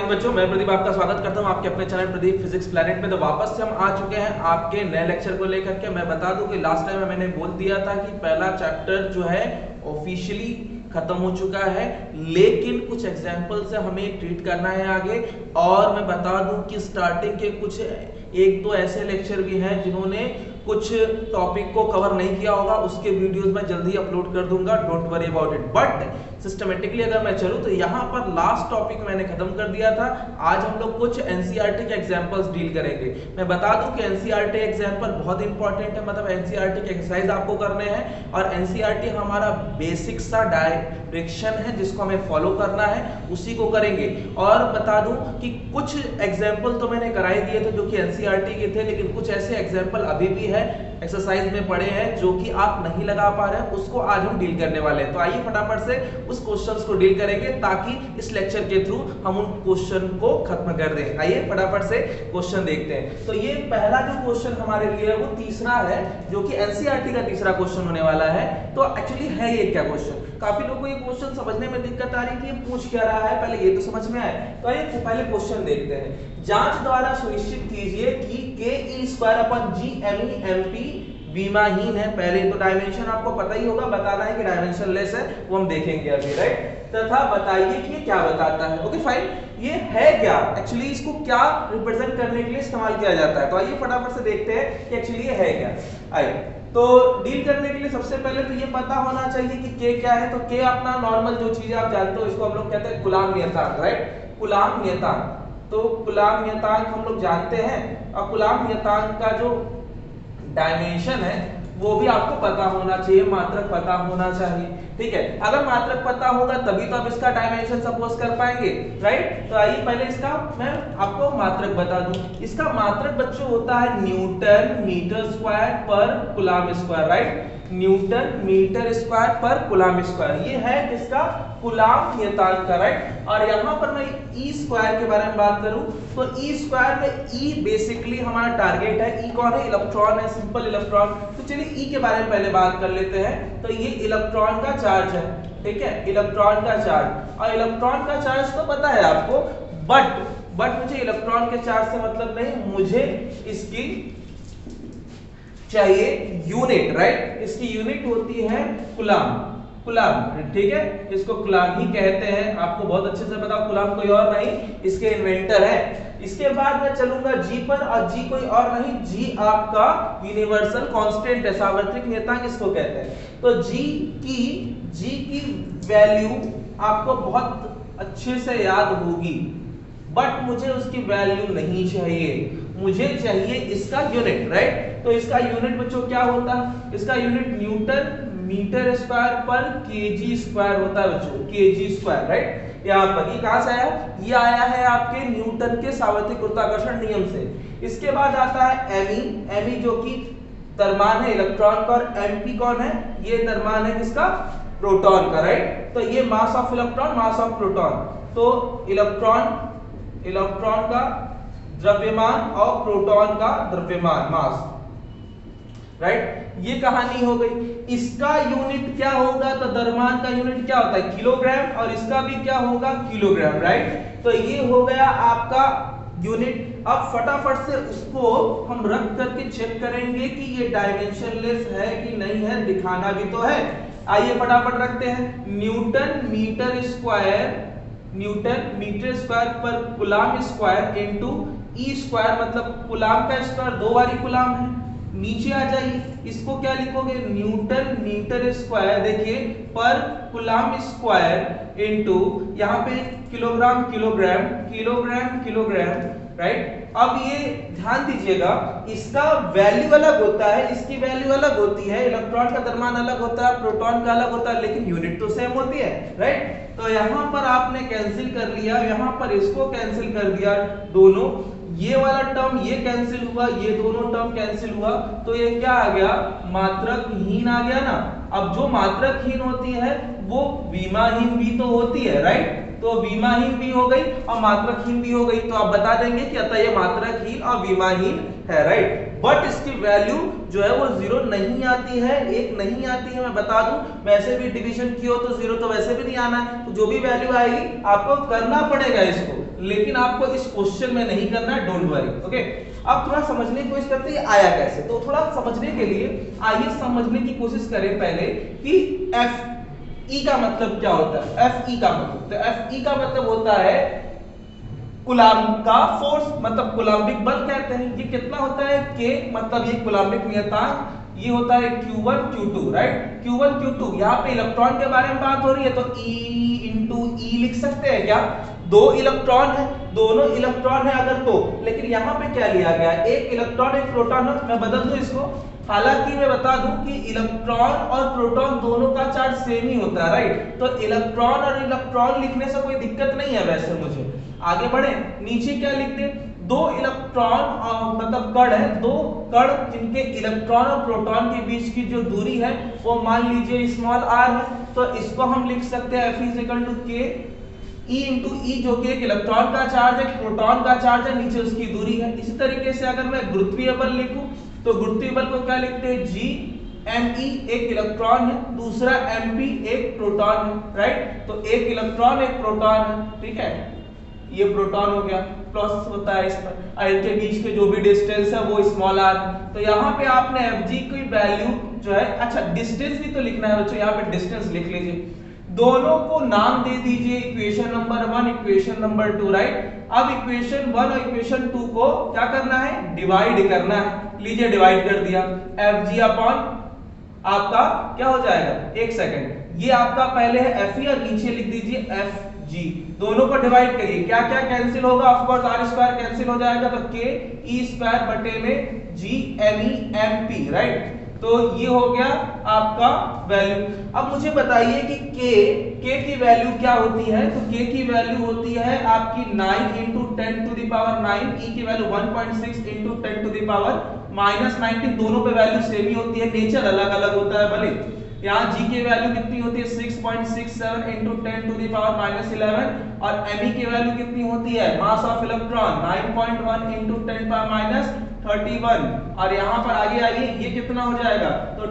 Morning बच्चों, मैं प्रदीप आपका स्वागत करता हूं आपके अपने चैनल प्रदीप फिजिक्स प्लैनेट में। तो वापस से हम आ चुके हैं आपके नए लेक्चर को लेकर के। मैं बता दूं कि लास्ट टाइम मैंने बोल दिया था कि पहला चैप्टर जो है ऑफिशियली खत्म हो चुका है, लेकिन कुछ एग्जाम्पल से हमें ट्रीट करना है आगे। और मैं बता दूं कि स्टार्टिंग के कुछ एक दो ऐसे लेक्चर भी हैं जिन्होंने कुछ टॉपिक को कवर नहीं किया होगा, उसके वीडियोस मैं जल्दी अपलोड कर दूंगा, don't worry about it. But systematically अगर मैं चलूं तो यहाँ पर लास्ट टॉपिक मैंने खत्म कर दिया था। आज हम लोग कुछ एनसीईआरटी के एग्जांपल्स डील करेंगे। मैं बता दूं कि एनसीईआरटी एग्जांपल बहुत इंपॉर्टेंट है, मतलब एनसीईआरटी के एक्सरसाइज आपको करने हैं और एनसीईआरटी हमारा बेसिक सा डायरेक्शन है जिसको हमें फॉलो करना है, उसी को करेंगे। और बता दूं कि कुछ एग्जाम्पल तो मैंने कराई दिए थे जो कि एनसीईआरटी के थे, लेकिन कुछ ऐसे एग्जाम्पल अभी भी है एक्सरसाइज में पड़े हैं जो कि आप नहीं लगा पा रहे हैं, उसको आज हम डील करने वाले हैं। तो आइए फटाफट से उस क्वेश्चंस को डील करेंगे ताकि इस लेक्चर के थ्रू हम उन क्वेश्चन को खत्म कर दें। आइए फटाफट से क्वेश्चन देखते हैं। तो ये पहला जो क्वेश्चन हमारे लिए है वो तीसरा है, जो कि एनसीईआरटी का तीसरा क्वेश्चन होने वाला है। तो एक्चुअली है ये क्या क्वेश्चन? काफी लोगों को ये क्वेश्चन समझने में दिक्कत आ रही है कि ये पूछ क्या रहा है, पहले ये तो समझ में आए। तो आइए पहले क्वेश्चन देखते हैं। जांच द्वारा सुनिश्चित कीजिए कि ke²/g_me_mp विमाहीन है। पहले तो डायमेंशन आपको पता ही होगा, बताना है कि डायमेंशन लेस है, वो हम देखेंगे अभी, राइट। तथा बताइए कि ये क्या बताता है। ओके फाइन, ये है क्या, एक्चुअली इसको क्या रिप्रेजेंट करने के लिए इस्तेमाल किया जाता है। तो आइए फटाफट से देखते हैं कि एक्चुअली ये है क्या। आइए तो डील करने के लिए सबसे पहले तो ये पता होना चाहिए कि के क्या है। तो के अपना नॉर्मल जो चीजें आप जानते हो, इसको हम लोग कहते हैं कूलाम नियतांक, राइट। कूलाम नियतांक, तो कूलाम नियतांक हम लोग जानते हैं, और कूलाम नियतांक का जो डायमेंशन है वो भी आपको पता होना चाहिए, मात्रक पता होना चाहिए, ठीक है। अगर मात्रक पता होगा तभी तो आप इसका डायमेंशन सपोज कर पाएंगे, राइट। तो आइए पहले इसका मैं आपको मात्रक बता दूं। इसका मात्रक बच्चों होता है newton metre square per coulomb square, right. Newton metre square per coulomb square, ये है किसका? कूलाम नियतांक का, राइट। और यहां पर मैं ई स्क्वायर के बारे में बात करूं तो ई स्क्वायर में ई बेसिकली हमारा टारगेट है। ई कौन है? इलेक्ट्रॉन है, सिंपल इलेक्ट्रॉन। तो चलिए ई के बारे में पहले बात कर लेते हैं। तो ये इलेक्ट्रॉन का चार्ज है, ठीक है, इलेक्ट्रॉन का चार्ज। और इलेक्ट्रॉन का चार्ज तो पता है आपको, बट मुझे इलेक्ट्रॉन के चार्ज से मतलब नहीं, मुझे इसकी चाहिए यूनिट, राइट। इसकी यूनिट होती है कूलाम, कूलाम, ठीक है, इसको कूलाम ही कहते हैं। आपको बहुत अच्छे से पता, कूलाम कोई और नहीं, इसके इन्वेंटर है। इसके बाद मैं चलूंगा जी पर, और जी कोई और नहीं, जी आपका यूनिवर्सल कांस्टेंट है, सार्वत्रिक नियतांक इसको कहते हैं। तो जी की वैल्यू आपको बहुत अच्छे से याद होगी, बट मुझे उसकी वैल्यू नहीं चाहिए, मुझे चाहिए इसका यूनिट, राइट। तो इसका यूनिट बच्चों क्या होता है? इसका यूनिट न्यूटन मीटर स्क्वायर पर केजी स्क्वायर होता है बच्चों, केजी स्क्वायर, राइट। यहाँ पर ये कहां से आया? ये आया है आपके न्यूटन के सार्वत्रिक गुरुत्वाकर्षण नियम से। इसके बाद आता है एमई जो कि द्रव्यमान है इलेक्ट्रॉन का, और एमपी कौन है? ये द्रव्यमान है किसका? प्रोटॉन का, राइट। तो ये mass of electron, mass of proton. तो इलेक्ट्रॉन का द्रव्यमान और प्रोटॉन का द्रव्यमान, मास, राइट। ये कहानी हो गई। इसका यूनिट क्या होगा? तो द्रव्यमान का यूनिट क्या होता है? किलोग्राम, और इसका भी क्या होगा? Kilogram, right. तो ये हो गया आपका यूनिट। अब फटाफट से उसको हम रख करके चेक करेंगे कि ये डायमेंशन लेस है कि नहीं है, दिखाना भी तो है। आइए फटाफट रखते हैं। Newton metre square per coulomb square into E square, मतलब कूलाम का स्क्वायर दो बारी कूलाम है। नीचे आ जाइए, इसको क्या लिखोगे? न्यूटन मीटर स्क्वायर, देखिए, पर कूलाम स्क्वायर इनटू यहाँ पे किलोग्राम, राइट। अब ये ध्यान दीजिएगा, इसका वैल्यू अलग होता है, इसकी वैल्यू अलग होती है, इलेक्ट्रॉन का द्रव्यमान अलग होता है, प्रोटॉन का अलग होता है, लेकिन यूनिट तो सेम होती है, राइट। तो यहाँ पर आपने कैंसिल कर लिया, यहाँ पर इसको कैंसिल कर दिया, दोनों, ये वाला टर्म ये कैंसिल हुआ, ये दोनों टर्म कैंसिल हुआ, तो ये क्या आ गया? मात्रकहीन आ गया ना। अब जो मात्रकहीन होती है वो विमाहीन भी तो होती है, राइट। तो विमाहीन भी हो गई और मात्रकहीन भी हो गई, तो आप बता देंगे कि अतः ये मात्रकहीन और विमाहीन है, राइट। बट इसकी वैल्यू जो है वो 0 नहीं आती है, 1 नहीं आती है। मैं बता दूं, वैसे भी डिवीजन की हो तो 0 तो वैसे भी नहीं आना है, तो जो भी वैल्यू आएगी आपको करना पड़ेगा इसको, लेकिन आपको इस क्वेश्चन में नहीं करना है, डोंट वरी। ओके, अब थोड़ा समझने की कोशिश करते हैं आया कैसे। तो थोड़ा समझने के लिए आइए समझने की कोशिश करें पहले कि एफ ई का मतलब क्या होता है। एफ ई का मतलब, तो एफ ई का मतलब होता है कूलम्ब का फोर्स, मतलब कूलम्बिक बल कहते हैं। ये कितना होता है, के मतलब ये कूलम्बिक नियतांक, ये होता है Q1 Q2, right. Q1 Q2, यहाँ पे इलेक्ट्रॉन के बारे में बात हो रही है तो E इंटू ई लिख सकते हैं क्या। दो इलेक्ट्रॉन है, दोनों इलेक्ट्रॉन है अगर तो, लेकिन यहाँ पे क्या लिया गया, एक इलेक्ट्रॉन एक प्रोटॉन है। मैं बदल दूं इसको, हालांकि मैं बता दूं कि इलेक्ट्रॉन और प्रोटॉन दोनों का चार्ज सेम ही होता है, राइट। तो इलेक्ट्रॉन और इलेक्ट्रॉन लिखने से कोई दिक्कत नहीं है वैसे मुझे। आगे बढ़े, नीचे क्या लिखते, दो इलेक्ट्रॉन मतलब कण है, दो कण जिनके इलेक्ट्रॉन और प्रोटॉन के बीच की जो दूरी है वो मान लीजिए स्मॉल r है। तो इसको हम लिख सकते हैं F इज इक्वल टू के E इंटू ई, जो कि एक इलेक्ट्रॉन का चार्ज है, प्रोटॉन का चार्ज है, नीचे उसकी दूरी है। इसी तरीके से अगर मैं गुरुत्वीय बल लिखूं तो गुरुत्वीय बल को क्या लिखते हैं, G Me एक इलेक्ट्रॉन है, दूसरा Mp एक प्रोटॉन है, राइट। तो एक इलेक्ट्रॉन एक प्रोटॉन है, ठीक है, ये प्रोटॉन हो गया, प्लस होता है इस पर, और इनके बीच के जो भी डिस्टेंस है वो स्मॉल r। तो यहाँ पे आपने Fg की वैल्यू जो है, अच्छा डिस्टेंस भी तो लिखना है बच्चों, यहाँ पे डिस्टेंस लिख लीजिए। दोनों को नाम दे दीजिए, equation number 1 equation number 2, right. अब इक्वेशन 1 और इक्वेशन 2 को क्या करना है, डिवाइड करना है। लीजिए डिवाइड कर दिया, Fg अपॉन आपका क्या हो जाएगा, एक सेकंड, ये आपका पहले है Fe और नीचे लिख दीजिए Fg। दोनों को डिवाइड करिए, क्या क्या कैंसिल होगा, of course r square cancel हो जाएगा, तो k e स्क्वायर बटे में g me mp, राइट। तो ये हो गया आपका वैल्यू। अब मुझे बताइए कि k की वैल्यू क्या होती है, तो k की वैल्यू होती है आपकी 9 into 10 to the power 9, e की value 1.6 into 10 to the power -19। दोनों पे वैल्यू सेम ही होती है, नेचर अलग अलग होता है भले। यहाँ g की वैल्यू कितनी होती है 6.67 इंटू 10 टू द पावर -11, और me की वैल्यू कितनी होती है, mass of electron 9.1 into 10 power -31, और यहाँ पर आगे आइए ये कितना हो जाएगा, तो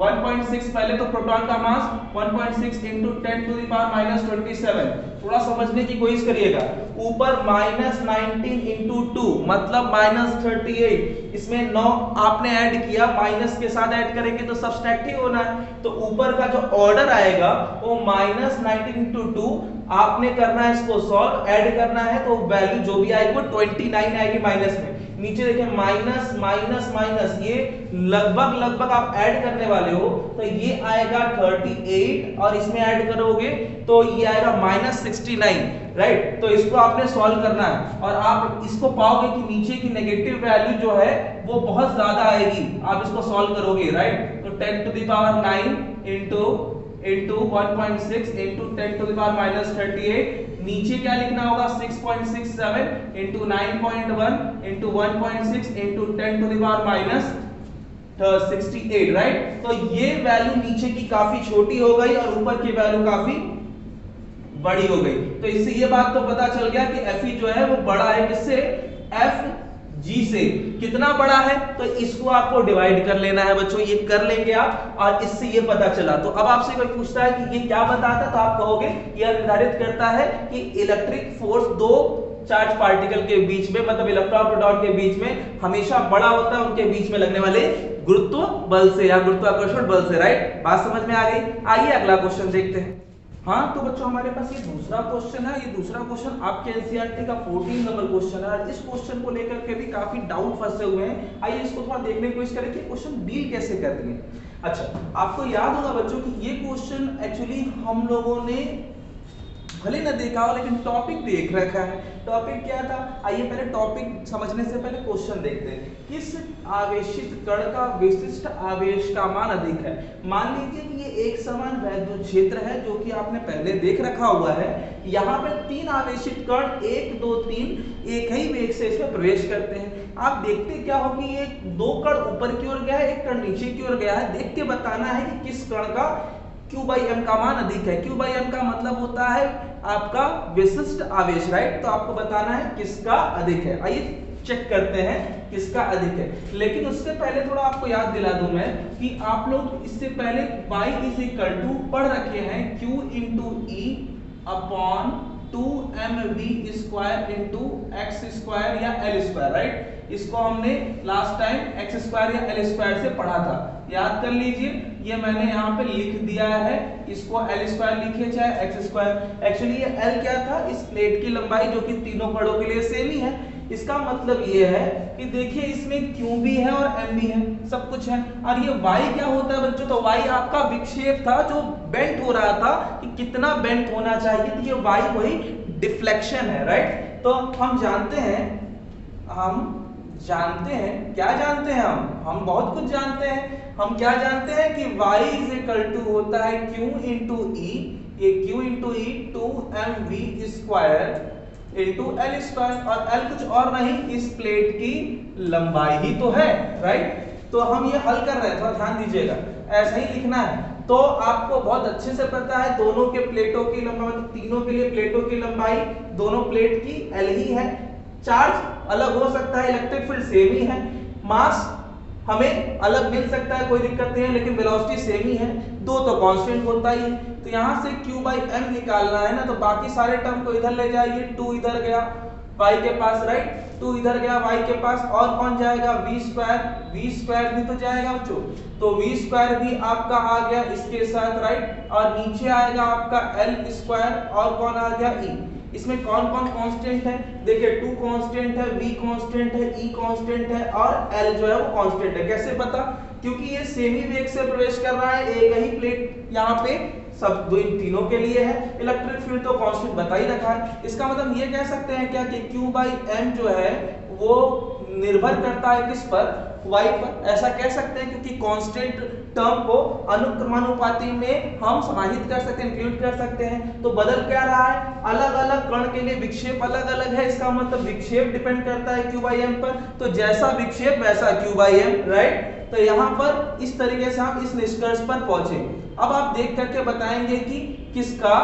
1.6 पहले तो प्रोटॉन का मास 1.6 इंटू 10 टू द पावर -27। थोड़ा समझने की कोशिश करिएगा, ऊपर -19 इंटू 2 मतलब -38, इसमें 9 आपने ऐड किया, माइनस के साथ ऐड करेंगे तो सब्सट्रैक्ट ही होना है। तो ऊपर का जो ऑर्डर आएगा वो -19 इंटू 2 आपने करना है, इसको सॉल्व ऐड करना है, तो वैल्यू जो भी आएगी वो 29 आएगी माइनस में। नीचे देखिए माइनस माइनस माइनस, ये लगभग लगभग आप ऐड करने वाले हो, तो ये आएगा 38 और इसमें ऐड करोगे तो ये आएगा -69, राइट। तो इसको आपने सॉल्व करना है और आप इसको पाओगे कि नीचे की नेगेटिव वैल्यू जो है वो बहुत ज्यादा आएगी, आप इसको सॉल्व करोगे, राइट। तो 10 to the power 9 into 1.6 into 10 to the power -38, नीचे क्या लिखना होगा 6.67 into 9.1 into 1.6 into 10 to the power -68, right. तो ये वैल्यू नीचे की काफी छोटी हो गई और ऊपर की वैल्यू काफी बड़ी हो गई। तो इससे ये बात तो पता चल गया कि Fe जो है वो बड़ा है किससे, Fg से। कितना बड़ा है, तो इसको आपको डिवाइड कर लेना है बच्चों, ये कर लेंगे आप, और इससे ये पता चला। तो अब आपसे कोई पूछता है कि ये क्या बताता है, तो आप कहोगे यह निर्धारित करता है कि इलेक्ट्रिक फोर्स दो चार्ज पार्टिकल के बीच में, मतलब इलेक्ट्रॉन प्रोटॉन के बीच में हमेशा बड़ा होता है उनके बीच में लगने वाले गुरुत्व बल से या गुरुत्वाकर्षण बल से, राइट। बात समझ में आ गई। आइए अगला क्वेश्चन देखते हैं। हाँ तो बच्चों हमारे पास ये दूसरा क्वेश्चन है। ये दूसरा क्वेश्चन आपके एनसीईआरटी का 14 नंबर क्वेश्चन है और इस क्वेश्चन को लेकर के भी काफी डाउट फंसे हुए हैं। आइए इसको थोड़ा देखने की कोशिश करें कि क्वेश्चन डील कैसे करते हैं। अच्छा, आपको याद होगा बच्चों कि ये क्वेश्चन एक्चुअली हम लोगों ने भले न देखा हो लेकिन टॉपिक देख रखा है। टॉपिक क्या था, आइए पहले टॉपिक समझने से पहले क्वेश्चन देखते हैं। किस आवेशित कण का विशिष्ट आवेश का मान अधिक है। मान लीजिए कि ये एक समान वैद्युत क्षेत्र है जो कि आपने पहले देख रखा हुआ है। यहाँ पे 3 आवेशित कण 1 2 3 एक ही वेग से इसमें प्रवेश करते हैं। आप देखते क्या हो कि ये 2 कण ऊपर की ओर गया है, 1 कण नीचे की ओर गया है। देख के बताना है कि किस कण का Q/m का मान अधिक है। Q/m का मतलब होता है आपका विशिष्ट आवेश, राइट। तो आपको बताना है किसका अधिक है। आइए चेक करते हैं किसका अधिक है। लेकिन उससे पहले थोड़ा आपको याद दिला दूं मैं कि आप लोग इससे पहले y इज इक्वल टू पढ़ रखे हैं Q इंटू ई upon 2mv² into x square या एल स्क्वायर, राइट। इसको हमने लास्ट टाइम एक्स स्क्वायर या एल स्क्वायर से पढ़ा था, याद कर लीजिए। ये मैंने यहाँ पे लिख दिया है, इसको एल स्क्वायर लिखिए चाहे एक्स स्क्वायर। एक्चुअली ये एल क्या था, इस प्लेट की लंबाई जो कि तीनों कड़ों के लिए सेम ही है। इसका मतलब ये है कि देखिए इसमें क्यू भी है और एम भी है, सब कुछ है। और ये वाई क्या होता है बच्चों, तो वाई आपका विक्षेप था जो बेंट हो रहा था, कि कितना बेंट होना चाहिए, तो ये वाई वही डिफ्लेक्शन है, राइट। तो हम जानते हैं क्या जानते हैं हम बहुत कुछ जानते हैं। हम क्या जानते हैं कि y इज इक्वल टू होता है q इंटू ई, ये q इंटू ई 2mv² इंटू एल स्क्वायर, और एल कुछ और नहीं इस प्लेट की लंबाई ही तो है, राइट। तो हम ये हल कर रहे हैं, थोड़ा ध्यान दीजिएगा, ऐसा ही लिखना है। तो आपको बहुत अच्छे से पता है दोनों के प्लेटों की लंबाई, मतलब तीनों के लिए प्लेटों की लंबाई दोनों प्लेट की एल ही है। चार्ज अलग हो सकता है, इलेक्ट्रिक फील्ड सेम ही है, मास हमें अलग मिल सकता है, कोई दिक्कत नहीं है, लेकिन वेलोसिटी सेम ही है, दो तो कांस्टेंट होता ही है। तो यहां से q/m निकालना है ना, तो बाकी सारे टर्म को इधर ले जाइए, 2 इधर गया y के पास, राइट, 2 इधर गया y के पास, और कौन जाएगा v² भी तो जाएगा बच्चों, तो v² भी आपका आ गया इसके साथ, राइट। और नीचे आएगा आपका l², और कौन आ गया e। इसमें कौन कौन कांस्टेंट है, देखिए 2 कांस्टेंट है, v कांस्टेंट है, e कांस्टेंट है, और l जो है वो कांस्टेंट है। कैसे पता, क्योंकि ये सेमी वेग से प्रवेश कर रहा है, एक ही प्लेट यहाँ पे सब तीनों के लिए है, इलेक्ट्रिक फील्ड तो कांस्टेंट बता ही रखा है। इसका मतलब ये कह सकते हैं क्या कि q/m जो है वो निर्भर करता है किस पर, y पर, ऐसा कह सकते हैं, क्योंकि कांस्टेंट टर्म को अनुक्रमानुपाती में हम समाहित कर सकते हैं, इंक्लूड कर सकते हैं। तो बदल क्या रहा है, अलग अलग कण के लिए विक्षेप अलग अलग है, इसका मतलब विक्षेप डिपेंड करता है q/m पर, तो जैसा विक्षेप वैसा q/m, राइट। तो यहाँ पर इस तरीके से हम इस निष्कर्ष पर पहुंचे। अब आप देख करके बताएंगे कि किसका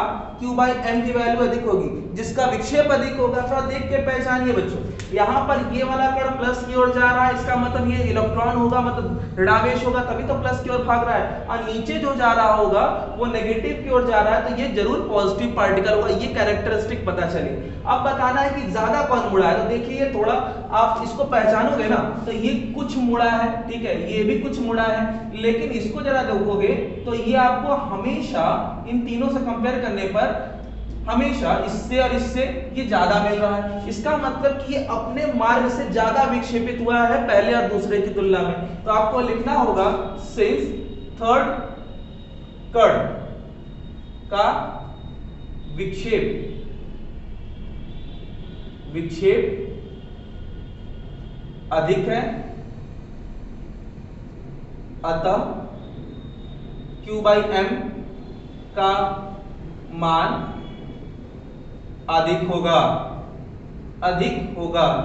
q/m की वैल्यू अधिक होगी, जिसका विक्षेप अधिक होगा। थोड़ा देख के पहचानिए बच्चों, यहाँ पर ये वाला कण प्लस की ओर जा रहा है, इसका मतलब ये इलेक्ट्रॉन होगा, मतलब ऋणावेश होगा, तभी तो प्लस की ओर भाग रहा है। और नीचे जो जा रहा होगा वो नेगेटिव की ओर जा रहा है, तो ये जरूर पॉजिटिव पार्टिकल होगा, ये कैरेक्टरिस्टिक पता चले। अब बताना है कि ज्यादा कौन मुड़ा है, तो देखिए ये थोड़ा आप इसको पहचानोगे ना, तो ये कुछ मुड़ा है, ठीक है, ये भी कुछ मुड़ा है, लेकिन इसको जरा देखोगे तो ये आपको हमेशा इन तीनों से कंपेयर करने पर हमेशा इससे और इससे ये ज्यादा मिल रहा है। इसका मतलब कि ये अपने मार्ग से ज्यादा विक्षेपित हुआ है पहले और दूसरे की तुलना में। तो आपको लिखना होगा सिंस थर्ड कण का विक्षेप अधिक है, अतः q/m का मान अधिक होगा।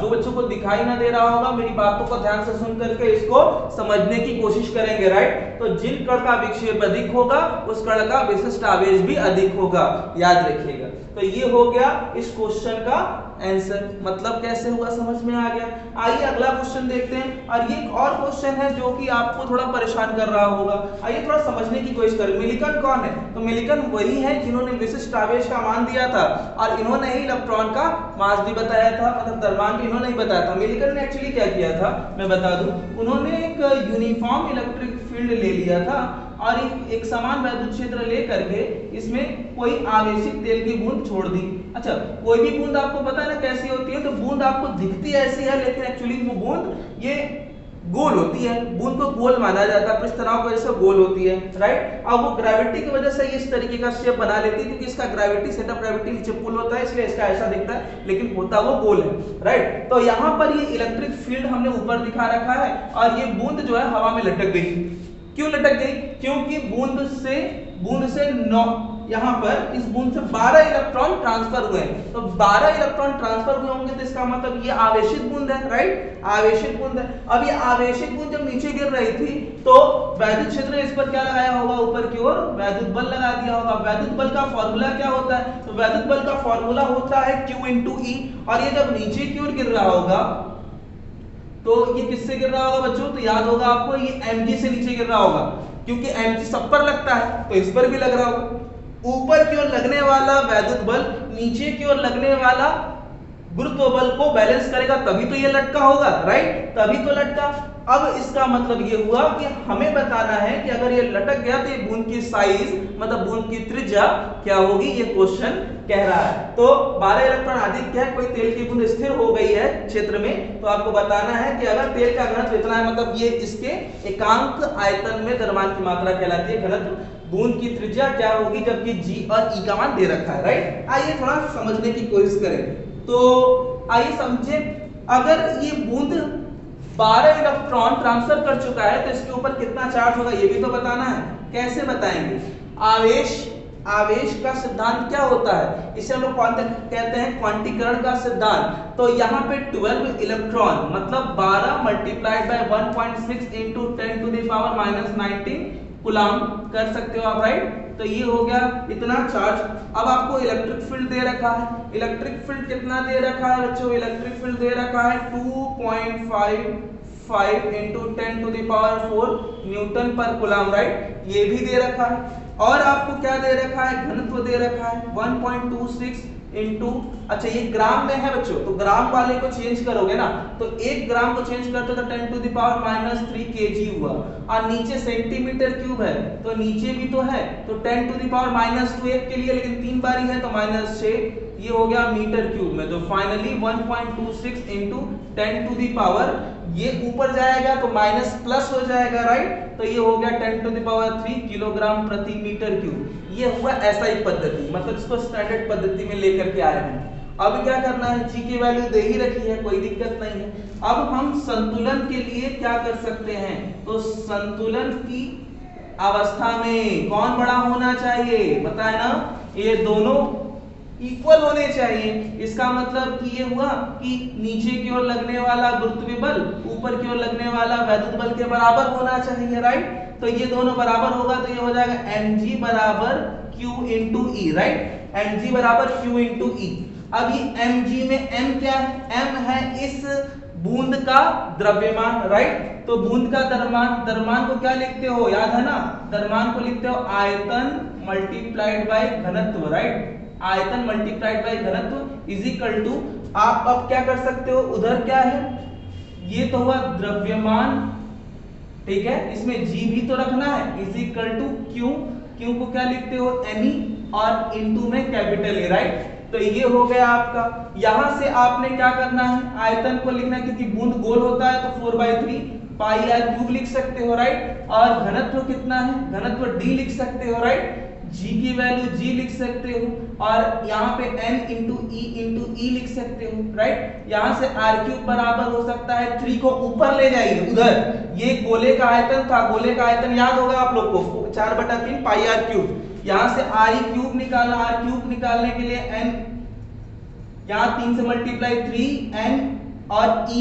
जो बच्चों को दिखाई ना दे रहा होगा, मेरी बातों को ध्यान से सुन करके इसको समझने की कोशिश करेंगे, राइट। तो जिन कण का विक्षेप अधिक होगा उस कण का विशिष्ट आवेश भी अधिक होगा, याद रखिएगा। तो ये हो गया इस क्वेश्चन का आंसर, मतलब कैसे हुआ समझ में आ गया। आइए अगला क्वेश्चन देखते हैं, और ये एक और क्वेश्चन है जो कि आपको थोड़ा परेशान कर रहा होगा। आइए थोड़ा समझने की कोशिश करें। मिलिकन कौन है, तो मिलिकन वही है जिन्होंने विशिष्ट आवेश का मान दिया था, और इन्होंने ही इलेक्ट्रॉन का मास भी बताया था, मतलब द्रव्यमान भी इन्होंने ही बताया था। मिलिकन ने एक्चुअली क्या किया था मैं बता दूं, उन्होंने एक यूनिफॉर्म इलेक्ट्रिक फील्ड ले लिया था, और एक समान वैद्युत क्षेत्र लेकर के इसमें कोई आवेशित तेल की बूंद छोड़ दी। अच्छा, कोई भी बूंद आपको पता है ना कैसी होती है, तो बूंद आपको दिखती ऐसी है, लेकिन एक्चुअली वो बूंद ये गोल होती है, बूंद को गोल माना जाता है, पृष्ठतनाव की वजह से गोल होती है, राइट। अब वो ग्रेविटी की वजह से इस तरीके का शेप बना लेती है, क्योंकि इसका ग्रेविटी सेट ऑफ ग्रेविटी नीचे पुल होता है, इसलिए इसका ऐसा दिखता है, लेकिन होता वो गोल है, राइट। तो यहाँ पर ये इलेक्ट्रिक फील्ड हमने ऊपर दिखा रखा है, और ये बूंद जो है हवा में लटक गई। क्यों लटक गई, क्योंकि बूंद से यहाँ पर इस बूंद से 12 इलेक्ट्रॉन ट्रांसफर हुए। तो 12 इलेक्ट्रॉन ट्रांसफर हुए होंगे, तो इसका मतलब ये आवेशित बूंद है, राइट, आवेशित बूंद है। अब ये आवेशित बूंद जब नीचे गिर रही थी, तो वैद्युत क्षेत्र इस पर क्या लगाया होगा, ऊपर की ओर वैद्युत बल लगा दिया होगा। वैद्युत बल का फॉर्मूला क्या होता है, तो वैद्युत बल का फॉर्मूला होता है Q × E, और ये जब नीचे की ओर गिर रहा होगा, तो ये किससे गिर रहा होगा बच्चों, तो याद होगा आपको, ये mg से नीचे गिर रहा होगा, क्योंकि mg सब पर लगता है, तो इस पर भी लग रहा होगा। ऊपर की ओर लगने वाला वैद्युत बल नीचे की ओर लगने वाला गुरुत्व बल को बैलेंस करेगा, तभी तो ये लटका होगा, राइट, तभी तो लटका। अब इसका मतलब ये हुआ कि हमें बताना है कि अगर ये लटक गया तो ये बूंद की साइज मतलब बूंद की त्रिज्या क्या होगी, ये क्वेश्चन कह रहा है। तो 12 इलेक्ट्रॉन अधिक है, कोई तेल की बूंद स्थिर हो गई है क्षेत्र में, तो आपको बताना है कि अगर तेल का घनत्व इतना है, मतलब ये इसके एकांक आयतन में द्रव्यमान की मात्रा कहलाती है घनत्व, बूंद की त्रिज्या क्या होगी, जबकि जी और ई का मान दे रखा है, राइट। आइए थोड़ा समझने की कोशिश करें। तो आइए समझे, अगर ये बूंद 12 इलेक्ट्रॉन ट्रांसफर कर चुका है तो इसके ऊपर कितना चार्ज होगा ये भी तो बताना है। कैसे बताएंगे? आवेश का सिद्धांत क्या होता है, इसे हम लोग कहते हैं क्वांटीकरण का सिद्धांत। तो यहाँ पे 12 इलेक्ट्रॉन मतलब 12 multiplied by 1.6 into 10 to the power -19 coulomb कर सकते हो आप, राइट। तो ये हो गया इतना चार्ज। अब आपको इलेक्ट्रिक फील्ड दे रखा है, इलेक्ट्रिक फील्ड कितना दे रखा है बच्चों, इलेक्ट्रिक फील्ड दे रखा है 2.55 into 10 to the power 4 newton per coulomb, right, ये भी दे रखा है। और आपको क्या दे रखा है, घनत्व दे रखा है 1.26 इंटू, अच्छा ये ग्राम में है बच्चों, तो ग्राम वाले को चेंज करोगे ना, तो 1 ग्राम को चेंज करते तो 10 टू द पावर -3 kg हुआ। और नीचे सेंटीमीटर क्यूब है तो नीचे भी तो है, तो 10 टू द पावर -2 एक के लिए, लेकिन 3 बारी है तो -6, ये हो गया मीटर क्यूब में। तो finally 1.26 into 10 to the power, ये ऊपर जाएगा तो माइनस प्लस हो जाएगा, राइट। तो ये हो गया 10 टू द पावर 3 किलोग्राम प्रति मीटर क्यूब। ये हुआ SI पद्धति, मतलब इसको स्टैंडर्ड पद्धति में लेकर के आए हैं। अब क्या करना है, जी की वैल्यू दे ही रखी है, कोई दिक्कत नहीं है। अब हम संतुलन के लिए क्या कर सकते हैं, तो संतुलन की अवस्था में कौन बड़ा होना चाहिए, बताए ना, ये दोनों इक्वल होने चाहिए। इसका मतलब कि ये हुआ कि नीचे की ओर लगने वाला गुरुत्वीय बल ऊपर की ओर लगने वाला वैद्युत बल के बराबर होना चाहिए, राइट। तो ये दोनों बराबर होगा तो ये हो जाएगा mg बराबर q इंटू ई, राइट, mg बराबर q इंटू ई। अब ये mg में m क्या है, m है इस बूंद का द्रव्यमान, राइट। तो बूंद का द्रव्यमान को क्या लिखते हो, याद है ना, द्रव्यमान को लिखते हो आयतन मल्टीप्लाइड बाय घनत्व, राइट, आयतन मल्टीप्लाइड बाय घनत्व इज इक्वल टू, आप अब क्या कर सकते हो, उधर क्या है, ये तो हुआ द्रव्यमान, ठीक है, इसमें g भी तो रखना है, इज इक्वल टू q को क्या लिखते हो me और इनटू में कैपिटल A, राइट। तो ये हो गया आपका। यहां से आपने क्या करना है, आयतन को लिखना है, क्योंकि बूंद गोल होता है तो 4/3 पाई r क्यूब लिख सकते हो, राइट। और घनत्व कितना है, घनत्व d लिख सकते हो, राइट, g की वैल्यू g लिख सकते हो, और यहाँ पे n इंटू ई लिख सकते हो, राइट। यहाँ से r क्यूब बराबर हो सकता है 3 को ऊपर ले जाइए उधर, ये गोले का आयतन था, गोले का आयतन याद होगा आप लोग को 4/3 पाई r क्यूब। यहाँ से r क्यूब निकाला, r क्यूब निकालने के लिए n, यहाँ 3 से मल्टीप्लाई 3n और e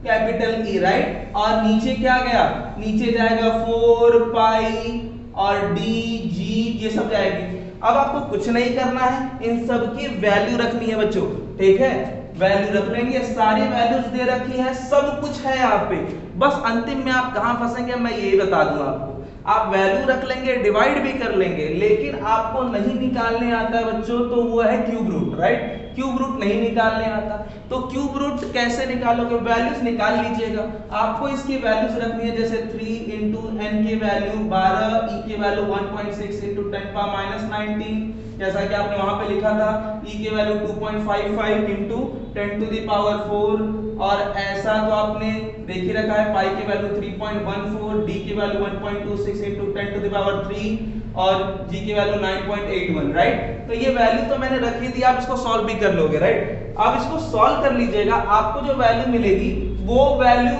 कैपिटल E, राइट। और नीचे क्या गया, नीचे जाएगा 4 पाई और डी जी, ये सब जाएगी। अब आपको कुछ नहीं करना है, इन सब की वैल्यू रखनी है बच्चों, ठीक है, वैल्यू रख लेंगे, सारी वैल्यूज दे रखी है, सब कुछ है यहाँ पे। बस अंतिम में आप कहाँ फंसेंगे मैं यही बता दूं आपको, आप वैल्यू रख लेंगे, डिवाइड भी कर लेंगे, लेकिन आपको नहीं निकालने आता है बच्चों, तो वो है cube root, right, cube root नहीं निकालने आता। तो क्यूब रूट कैसे निकालोगे, वैल्यूज निकाल लीजिएगा। आपको इसकी वैल्यूज रखनी है, जैसे 3 इंटू एन की वैल्यू 12, ई की वैल्यू 1.6 इंटू 10 पावर -19, जैसा कि आपने वहां पे लिखा था, ई की value 2.55 into 10 to the power 4, और ऐसा तो आपने देख ही रखा है, पाई की वैल्यू 3.14, डी की value 1.26 into 10 to the power 3, और जी की वैल्यू 9.81, राइट। तो ये वैल्यू तो मैंने रख ही दी, आप इसको सॉल्व भी कर लोगे, राइट। अब इसको सॉल्व कर लीजिएगा, आपको जो वैल्यू मिलेगी वो वैल्यू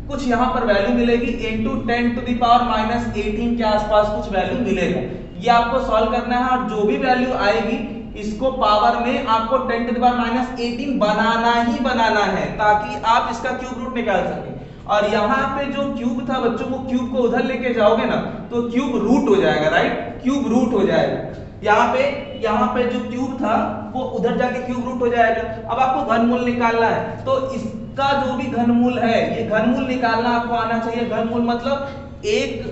कुछ यहाँ पर वैल्यू मिलेगी इंटू 10 टू द पावर -18 के आसपास कुछ वैल्यू मिलेगा, ये आपको सॉल्व करना है। और जो भी वैल्यू आएगी इसको पावर में आपको 10 टू द पावर -18 बनाना ही बनाना है, ताकि आप इसका क्यूब रूट निकाल सकें। और यहाँ पे जो क्यूब था बच्चों, वो क्यूब को उधर लेके जाओगे ना तो क्यूब रूट हो जाएगा, राइट, क्यूब रूट हो जाएगा। यहाँ पे जो क्यूब था वो उधर जाके क्यूब रूट हो जाएगा। अब आपको घनमूल निकालना है, तो इसका जो भी घनमूल है, ये घनमूल निकालना आपको आना चाहिए। घनमूल मतलब एक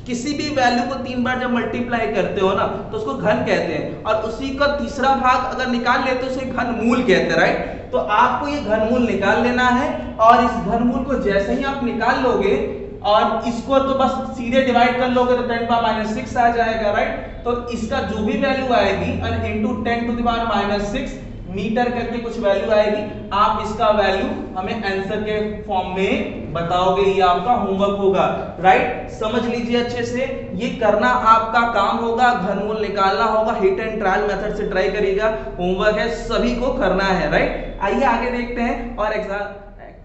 किसी भी वैल्यू को 3 बार जब मल्टीप्लाई करते हो ना तो उसको घन कहते हैं, और उसी का तीसरा भाग अगर निकाल लेते हो उसे घनमूल कहते हैं, राइट। तो आपको ये घनमूल निकाल लेना है, और इस घनमूल को जैसे ही आप निकाल लोगे और इसको तो बस सीधे डिवाइड कर लोगे तो 10⁻⁶ आ जाएगा, राइट। तो इसका जो भी वैल्यू आएगी और इनटू 10⁻⁶ मीटर करके कुछ वैल्यू आएगी, आप इसका वैल्यू हमें आंसर के फॉर्म में बताओगे, ये आपका होमवर्क होगा, राइट। समझ लीजिए अच्छे से, ये करना आपका काम होगा, घनमूल निकालना होगा, हिट एंड ट्रायल मेथड से ट्राई करिएगा, होमवर्क है, सभी को करना है, राइट। आइए आगे देखते हैं और एग्जाम।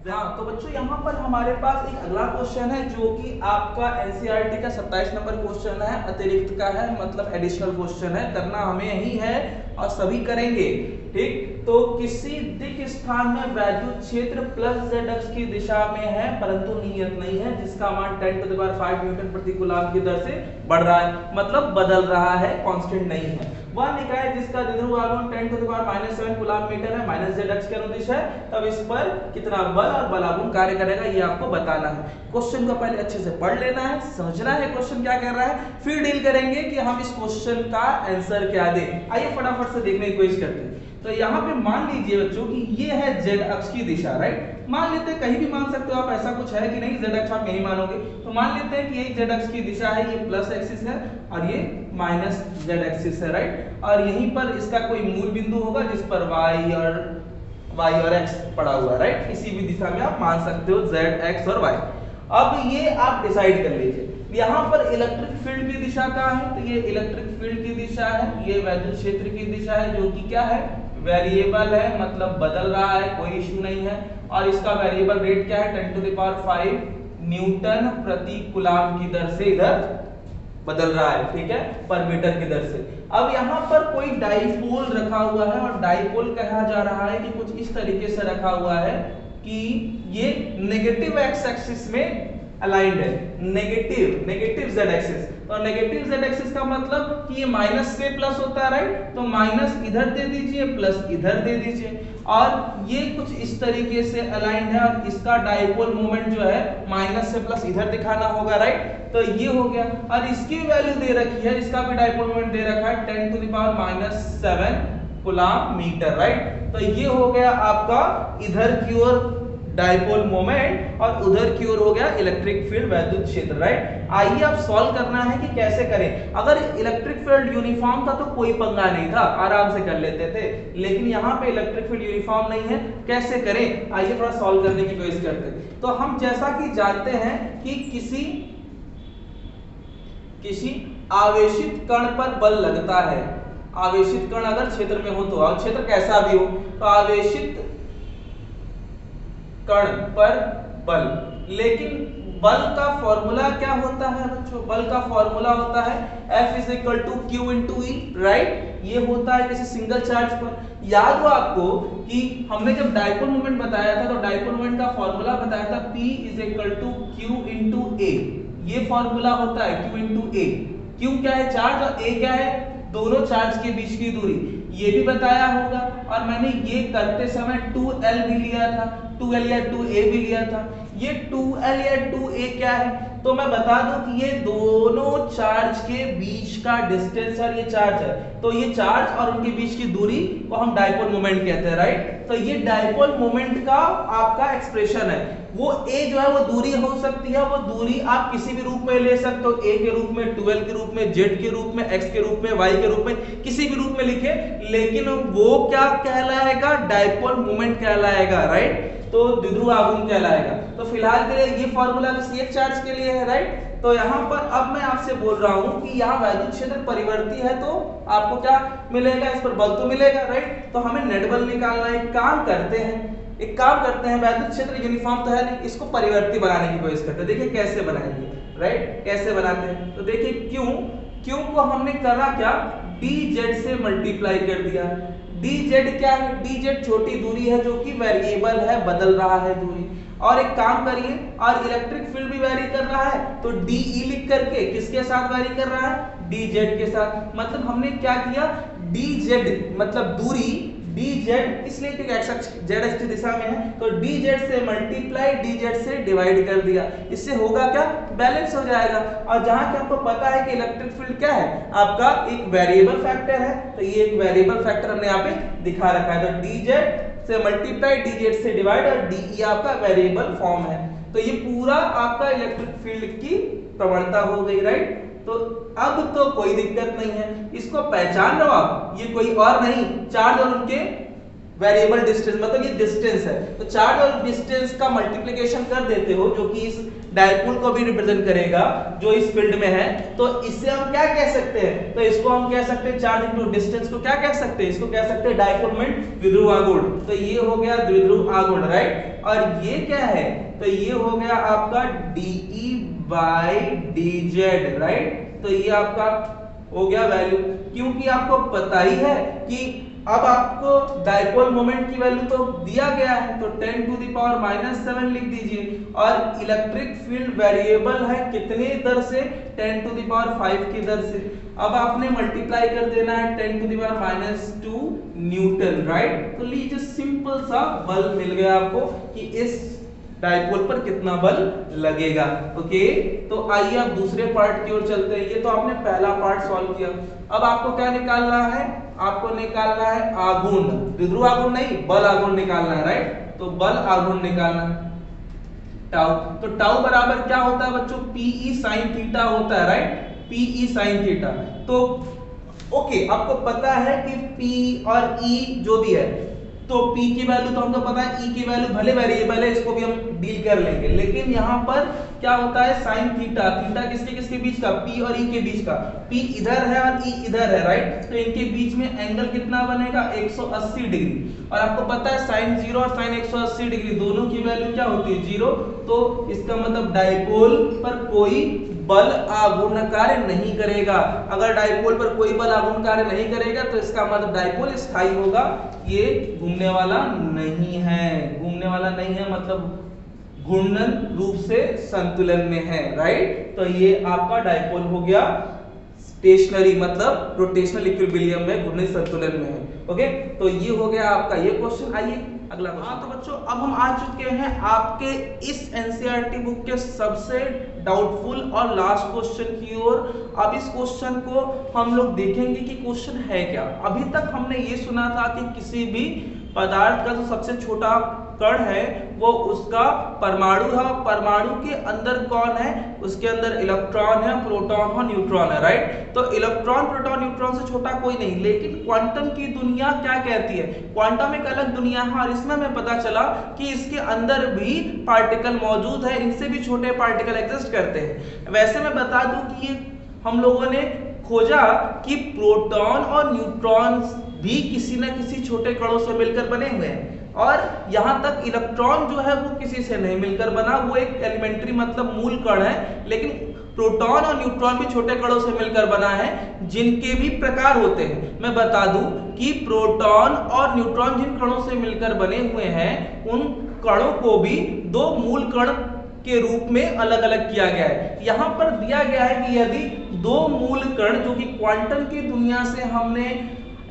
तो बच्चों यहाँ पर हमारे पास एक अगला क्वेश्चन है जो कि आपका एनसीईआरटी का 27 नंबर क्वेश्चन है, अतिरिक्त का है, मतलब एडिशनल क्वेश्चन है, करना हमें ही है और सभी करेंगे, ठीक। तो किसी दिक स्थान में वैद्युत क्षेत्र प्लस z अक्ष की दिशा में है परंतु नियत नहीं है, जिसका मान 10⁵ न्यूटन प्रति कूलम की दर से बढ़ रहा है, मतलब बदल रहा है, कांस्टेंट नहीं है। वह निकाय जिसका द्विध्रुव आघूर्ण 10⁻⁷ कूलम मीटर है, माइनस z अक्ष के अनुदिश है, तब इस पर कितना बल और बल आघूर्ण कार्य करेगा, ये आपको बताना है। क्वेश्चन को पहले अच्छे से पढ़ लेना है, समझना है क्वेश्चन क्या कह रहा है, फिर डील करेंगे कि हम इस क्वेश्चन का आंसर क्या दें। आइए फटाफट से देखने की कोशिश करते हैं। तो यहाँ पे मान लीजिए बच्चों कि ये है z अक्ष की दिशा, राइट। मान लेते हैं, कहीं भी मान सकते हो आप, ऐसा कुछ है कि नहीं z अक्ष आप यही मानोगे, तो मान लेते हैं कि ये z अक्ष की दिशा है, ये प्लस एक्सिस है और ये माइनस z एक्सिस है, राइट। और यहीं पर इसका कोई मूल बिंदु होगा जिस पर y और x पड़ा हुआ है, राइट। किसी भी दिशा में आप मान सकते हो z, x और y। अब ये आप डिसाइड कर लीजिए, यहाँ पर इलेक्ट्रिक फील्ड की दिशा क्या है, तो ये इलेक्ट्रिक फील्ड की दिशा है, ये वैद्युत क्षेत्र की दिशा है जो कि क्या है, वेरिएबल है, मतलब बदल रहा है, कोई इश्यू नहीं है। और इसका वेरिएबल रेट क्या है, 10⁵ न्यूटन प्रति कूलम की दर से इधर बदल रहा है, ठीक है, पर मीटर की दर से। अब यहाँ पर कोई डाइपोल रखा हुआ है, और डाइपोल कहा जा रहा है कि कुछ इस तरीके से रखा हुआ है कि ये नेगेटिव एक्स एक्सिस में अलाइंड है, नेगेटिव z एक्सिस। तो नेगेटिव z एक्सिस का मतलब कि ये माइनस से प्लस होता है, राइट। तो माइनस इधर दे दीजिए, प्लस इधर दे दीजिए, और ये कुछ इस तरीके से अलाइंड है, और इसका डाइपोल मोमेंट जो है माइनस से प्लस इधर दिखाना होगा, राइट। तो ये हो गया, और इसकी वैल्यू दे रखी है, इसका भी डाइपोल मोमेंट दे रखा है 10⁻⁷ कूलम मीटर, राइट। तो ये हो गया आपका इधर की ओर डाइपोल मोमेंट, और उधर की ओर हो गया इलेक्ट्रिक फील्ड वैद्युत क्षेत्र, राइट। आइए अब सॉल्व करना है कि कैसे करें। अगर इलेक्ट्रिक फील्ड यूनिफॉर्म था तो कोई पंगा नहीं था, आराम से कर लेते थे, लेकिन यहाँ पे इलेक्ट्रिक फील्ड यूनिफॉर्म नहीं है, कैसे करें। आइए थोड़ा सॉल्व करने की कोशिश करते हैं। तो हम जैसा कि जानते हैं कि किसी आवेशित कण पर बल लगता है, आवेशित कण अगर क्षेत्र में हो तो, और क्षेत्र कैसा भी हो, तो आवेशित कण पर बल। लेकिन बल का फॉर्मूला क्या होता है बच्चों, बल का फॉर्मूला होता है F = Q × E, राइट। ये होता है किसी सिंगल चार्ज पर। याद हो आपको कि हमने जब डाइपोल मोमेंट बताया था तो डाइपोल मोमेंट का फॉर्मूला बताया था P = Q × A। ये फॉर्मूला होता है Q × A। Q क्या है, चार्ज, और A क्या है, दोनों चार्ज के बीच की दूरी, ये भी बताया होगा। और मैंने ये करते समय 2L भी लिया था, 2L या 2A भी लिया था। ये 2L या 2A क्या है, तो मैं बता दूं कि ये दोनों चार्ज के बीच का डिस्टेंस और ये चार्ज है, तो ये चार्ज और उनके बीच की दूरी को हम डाइपोल मोमेंट कहते हैं, राइट। तो ये डाइपोल मोमेंट का आपका एक्सप्रेशन है। वो A जो है वो दूरी हो सकती है, वो दूरी आप किसी भी रूप में ले सकते हो, A के रूप में, 2L के रूप में, Z के रूप में, X के रूप में, Y के रूप में, किसी भी रूप में लिखे, लेकिन वो क्या कहलाएगा, डाइपोल मोमेंट कहलाएगा, राइट। तो द्विध्रुव आघूर्ण कहलाएगा। तो फिलहाल के लिए ये फॉर्मूला किसी एक चार्ज के लिए है, राइट। तो यहाँ पर अब मैं आपसे बोल रहा हूँ कि यहाँ वैद्युत क्षेत्र परिवर्ती है, तो आपको क्या मिलेगा, इस पर बल तो मिलेगा, राइट। तो हमें नेट बल निकालना है। एक काम करते हैं, वैद्युत क्षेत्र यूनिफॉर्म तो है नहीं, इसको परिवर्ती बनाने की कोशिश करते हैं। देखिए कैसे बनाएंगे, राइट, कैसे बनाते हैं। तो देखिए क्यू को हमने करा क्या, dz से मल्टीप्लाई कर दिया। dz क्या है, dz छोटी दूरी है जो कि वेरिएबल है, बदल रहा है दूरी। और एक काम करिए, और इलेक्ट्रिक फील्ड भी वेरी कर रहा है, तो dE लिख करके किसके साथ वेरी कर रहा है, dz के साथ। मतलब हमने क्या किया, dz मतलब दूरी dz, इसलिए क्योंकि x अक्ष z अक्ष की दिशा में है तो dz से मल्टीप्लाई dz से डिवाइड कर दिया। इससे होगा क्या, बैलेंस हो जाएगा। और जहां कि आपको पता है कि इलेक्ट्रिक फील्ड क्या है, आपका एक वेरिएबल फैक्टर है, तो ये एक वेरिएबल फैक्टर हमने यहाँ पे दिखा रखा है। तो dz से मल्टीप्लाई dz से डिवाइड और de आपका वेरिएबल फॉर्म है। तो ये पूरा आपका इलेक्ट्रिक फील्ड की प्रवणता हो गई, राइट। तो अब तो कोई दिक्कत नहीं है, इसको पहचान लो आप, ये कोई और नहीं, चार्ज और उनके वेरिएबल डिस्टेंस, मतलब ये डिस्टेंस है, तो चार्ज और डिस्टेंस का मल्टीप्लिकेशन कर देते हो, जो कि इस डायपोल को भी रिप्रेजेंट करेगा जो इस फील्ड में है। तो इससे हम क्या कह सकते हैं, तो इसको हम कह सकते हैं चार्ज इनटू डिस्टेंस को क्या कह सकते हैं, इसको कह सकते हैं डायपोल मोमेंट द्विध्रुव आघूर्ण। तो ये हो गया द्विध्रुव आघूर्ण, राइट। और ये क्या है, तो ये हो गया आपका dE बाय dz, राइट। तो ये आपका हो गया वैल्यू, क्योंकि आपको पता ही है कि अब आपको डायपोल मोमेंट की वैल्यू तो दिया गया है, तो 10⁻⁻7 लिख दीजिए। और इलेक्ट्रिक फील्ड वेरिएबल है कितने दर से, 10⁵ की दर से। अब आपने मल्टीप्लाई कर देना है 10⁻⁻2 न्यूटन, राइट। तो लीजिए सिंपल सा बल मिल गया आपको कि इस डायपोल पर कितना बल लगेगा। ओके, तो आइए अब दूसरे पार्ट की ओर चलते हैं। ये तो आपने पहला पार्ट सॉल्व किया। अब आपको क्या निकालना है, आपको निकालना है आघूर्ण, द्विध्रुव आघूर्ण नहीं, बल आघूर्ण निकालना है, राइट। तो बल आघूर्ण निकालना है टाउ। तो टाउ बराबर क्या होता है बच्चों, PE sin थीटा होता है, राइट, PE sin थीटा। तो ओके, आपको पता है कि P और E जो भी है, तो P की वैल्यू तो हमको पता है, E की वैल्यू भले वेरिएबल है, इसको भी हम डील कर लेंगे। लेकिन यहाँ पर क्या होता है, साइन थीटा, थीटा किसके किसके बीच का, P और E के बीच का। P इधर है और E इधर है, राइट। तो इनके बीच में एंगल कितना बनेगा, 180 डिग्री। और आपको पता है साइन 0 और साइन 180 डिग्री दोनों की वैल्यू क्या होती है, 0। तो इसका मतलब डायपोल पर कोई बल आघूर्ण कार्य नहीं करेगा। अगर डायपोल पर कोई बल आघूर्ण कार्य नहीं करेगा तो इसका मतलब डायपोल स्थायी होगा, ये घूमने वाला नहीं है, घूमने वाला नहीं है मतलब घूर्णन रूप से संतुलन में है, राइट। तो ये आपका डायपोल हो गया स्टेशनरी, मतलब रोटेशनल इक्विलिब्रियम में, घूर्णन संतुलन में है। ओके, तो ये हो गया आपका ये क्वेश्चन। आइए अगला क्वेश्चन। हाँ, तो बच्चों अब हम आ चुके हैं आपके इस एनसीईआरटी बुक के सबसे डाउटफुल और लास्ट क्वेश्चन की ओर। अब इस क्वेश्चन को हम लोग देखेंगे कि क्वेश्चन है क्या। अभी तक हमने ये सुना था कि किसी भी पदार्थ का जो सबसे छोटा कण है वो उसका परमाणु है, परमाणु के अंदर कौन है, उसके अंदर इलेक्ट्रॉन है, प्रोटॉन और न्यूट्रॉन है, राइट। तो इलेक्ट्रॉन, प्रोटॉन, न्यूट्रॉन से छोटा कोई नहीं। लेकिन क्वांटम की दुनिया क्या कहती है, क्वांटम एक अलग दुनिया है और इसमें हमें पता चला कि इसके अंदर भी पार्टिकल मौजूद है, इनसे भी छोटे पार्टिकल एग्जिस्ट करते हैं। वैसे मैं बता दूं कि ये हम लोगों ने खोजा कि प्रोटॉन और न्यूट्रॉन भी किसी न किसी छोटे कणों से मिलकर बने हुए हैं, और यहां तक इलेक्ट्रॉन जो है वो किसी से नहीं मिलकर बना, वो एक एलिमेंट्री मतलब मूल कण है। लेकिन प्रोटॉन और न्यूट्रॉन भी छोटे कणों से मिलकर बना है, जिनके भी प्रकार होते हैं। मैं बता दूं कि प्रोटॉन और न्यूट्रॉन जिन कणों से मिलकर बने हुए हैं, उन कणों को भी दो मूल कण के रूप में अलग अलग किया गया है। यहां पर दिया गया है कि यदि दो मूल कण जो कि क्वांटम की दुनिया से हमने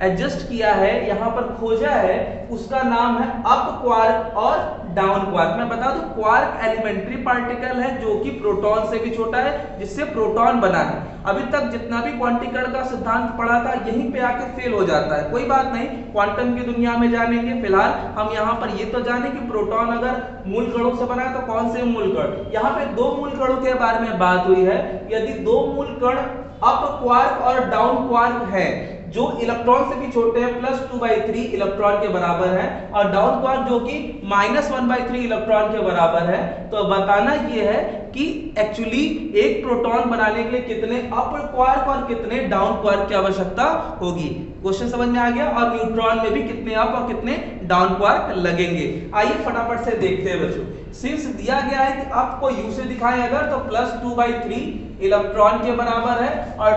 एडजस्ट किया है, यहां पर खोजा है, उसका नाम है अप क्वार्क और डाउन क्वार्क। मैं बता दूं क्वार्क एलिमेंट्री पार्टिकल है जो कि प्रोटॉन से भी छोटा है, जिससे प्रोटॉन बना है। अभी तक जितना भी क्वांटीकरण का सिद्धांत पढ़ा था यहीं पे आके फेल हो जाता है। कोई बात नहीं, क्वांटम की दुनिया में जानेंगे। फिलहाल हम यहाँ पर ये तो जाने कि प्रोटॉन अगर मूल कणों से बना है तो कौन से मूल कण। यहाँ पे दो मूल कणों के बारे में बात हुई है। यदि दो मूल कण अप क्वार्क और डाउन क्वार्क है, जो इलेक्ट्रॉन से भी छोटे हैं, +2/3 इलेक्ट्रॉन के बराबर है, और डाउन क्वार्क जो कि -1/3 इलेक्ट्रॉन के बराबर है, तो बताना ये है कि एक्चुअली एक प्रोटॉन बनाने के लिए कितने अप क्वार्क और कितने डाउन क्वार्क की आवश्यकता होगी। क्वेश्चन समझ में आ गया। और न्यूट्रॉन में भी कितने अप और कितने डाउन क्वार्क लगेंगे। आइए फटाफट से देखते हैं बच्चों। सिंस दिया गया है कि अप को U से दिखाएं अगर, तो +2/3 इलेक्ट्रॉन के बराबर है, और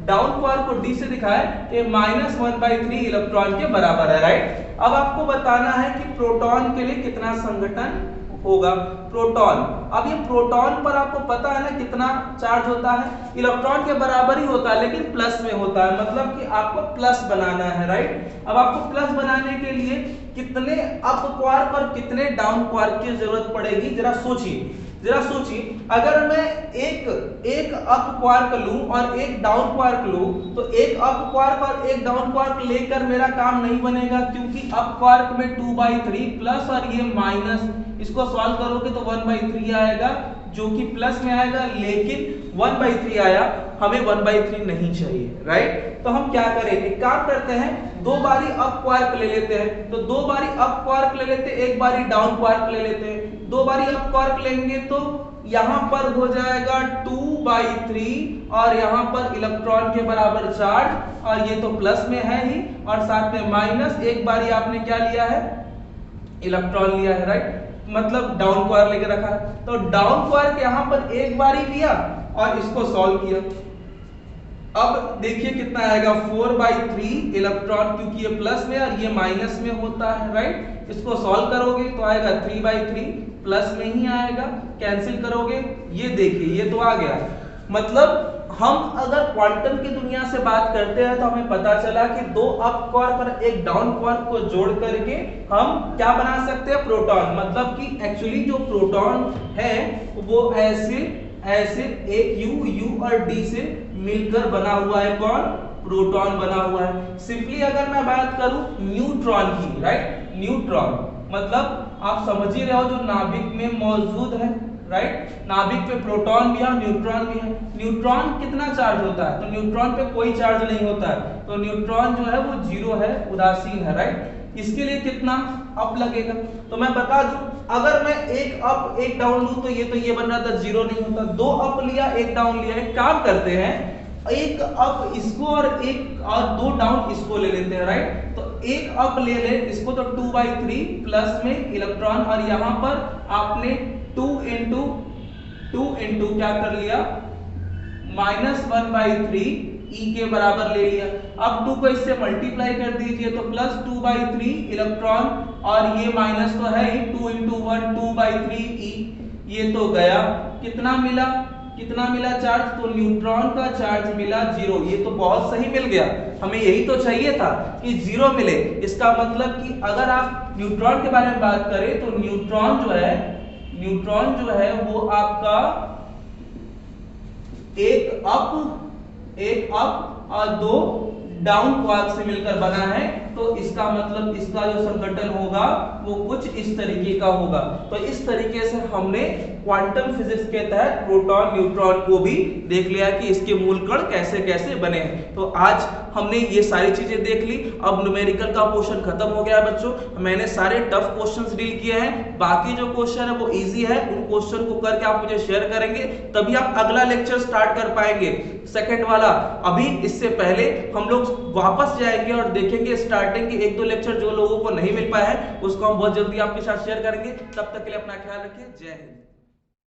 डाउन क्वार्क को D से दिखाएं कि -1/3 इलेक्ट्रॉन के बराबर है, राइट। अब आपको बताना है कि प्रोटॉन के लिए कितना संघटन होगा प्रोटॉन। अब ये प्रोटॉन पर आपको पता है ना कितना चार्ज होता है, इलेक्ट्रॉन के बराबर ही होता है लेकिन प्लस में होता है, मतलब कि आपको प्लस बनाना है, राइट। अब आपको प्लस बनाने के लिए कितने अप क्वार्क और कितने डाउन क्वार्क की जरूरत पड़ेगी, जरा सोचिए। अगर मैं एक अप क्वार्क लूं और एक डाउन क्वार्क लूं तो एक अप क्वार्क और एक डाउन क्वार्क लेकर मेरा काम नहीं बनेगा, क्योंकि अप क्वार्क में 2/3 प्लस और ये माइनस, इसको सॉल्व करोगे तो 1/3 आएगा जो कि प्लस में आएगा, लेकिन 1/3 आया, हमें 1/3 नहीं चाहिए, राइट। तो हम क्या करें, एक काम करते हैं, 2 बारी अप क्वार्क ले लेते हैं, तो 2 बारी अप क्वार्क ले लेते हैं, 1 बारी डाउन क्वार्क ले लेते हैं। 2 बारी अप क्वार्क लेंगे तो यहां पर हो जाएगा 2/3 और यहां पर इलेक्ट्रॉन के बराबर चार्ज, और ये तो प्लस में है ही और साथ में माइनस, 1 बारी आपने क्या लिया है, इलेक्ट्रॉन लिया है, राइट, मतलब डाउन क्वार्क लेके रखा है। तो डाउन क्वार्क यहां पर 1 बारी लिया और इसको सॉल्व किया। अब देखिए कितना आएगा, 4/3 इलेक्ट्रॉन, क्योंकि ये प्लस में और ये माइनस में होता है, राइट। इसको सॉल्व करोगे तो आएगा 3/3, प्लस में ही आएगा, कैंसिल करोगे, ये देखिए ये तो आ गया। मतलब हम अगर क्वांटम की दुनिया से बात करते हैं तो हमें पता चला कि 2 अप क्वार्क और एक डाउन क्वार्क को जोड़ करके हम क्या बना सकते हैं, प्रोटॉन। मतलब कि एक्चुअली जो प्रोटॉन है वो ऐसे एक U और D से मिलकर बना हुआ है, कौन, प्रोटॉन बना हुआ है। सिंपली अगर मैं बात करूं न्यूट्रॉन की, राइट, न्यूट्रॉन मतलब आप समझ ही रहे हो जो नाभिक में मौजूद है, राइट, नाभिक पे प्रोटॉन भी है, न्यूट्रॉन भी है। न्यूट्रॉन कितना चार्ज होता है, तो न्यूट्रॉन पे कोई चार्ज नहीं होता है, तो न्यूट्रॉन जो है वो 0 है, उदासीन है, राइट। इसके लिए कितना अप लगेगा, तो मैं बता दूं, अगर मैं एक अप एक डाउन लूं तो ये बन रहा था 0 नहीं होता, 2 अप लिया 1 डाउन लिया। एक काम करते हैं, एक अप इसको और 2 डाउन इसको ले लेते हैं, राइट। तो एक अप ले ले इसको तो 2/3 प्लस में इलेक्ट्रॉन, और यहां पर आपने 2 इंटू क्या कर लिया, -1/3 E के बराबर ले लिया। अब 2 को इससे मल्टीप्लाई कर दीजिए तो प्लस 2/3 इलेक्ट्रॉन, और ये माइनस तो है ही, 2 × 1 2/3 E, ये तो गया। कितना मिला चार्ज, तो न्यूट्रॉन का चार्ज मिला 0। ये तो बहुत सही मिल गया, हमें यही तो चाहिए था कि 0 मिले। इसका मतलब कि अगर आप न्यूट्रॉन के बारे में बात करें तो न्यूट्रॉन जो है वो आपका एक अप और 2 डाउन क्वार्क से मिलकर बना है, तो इसका मतलब इसका जो संघटन होगा वो कुछ इस तरीके का होगा। तो इस तरीके से हमने क्वांटम फिजिक्स के तहत प्रोटॉन न्यूट्रॉन को भी देख लिया कि इसके मूल कण कैसे कैसे बने हैं। तो आज हमने ये सारी चीजें देख ली। अब न्यूमेरिकल का पोर्शन खत्म हो गया है बच्चों, मैंने सारे टफ क्वेश्चंस डील किए हैं, बाकी जो क्वेश्चन है वो इजी है, उन क्वेश्चन को करके आप मुझे शेयर करेंगे तभी आप अगला लेक्चर स्टार्ट कर पाएंगे, सेकंड वाला। अभी इससे पहले हम लोग वापस जाएंगे और देखेंगे स्टार्टिंग के 1-2 लेक्चर जो लोगों को नहीं मिल पाया है उसको हम बहुत जल्दी आपके साथ शेयर करेंगे। तब तक के लिए अपना ख्याल रखिए, जय हिंद।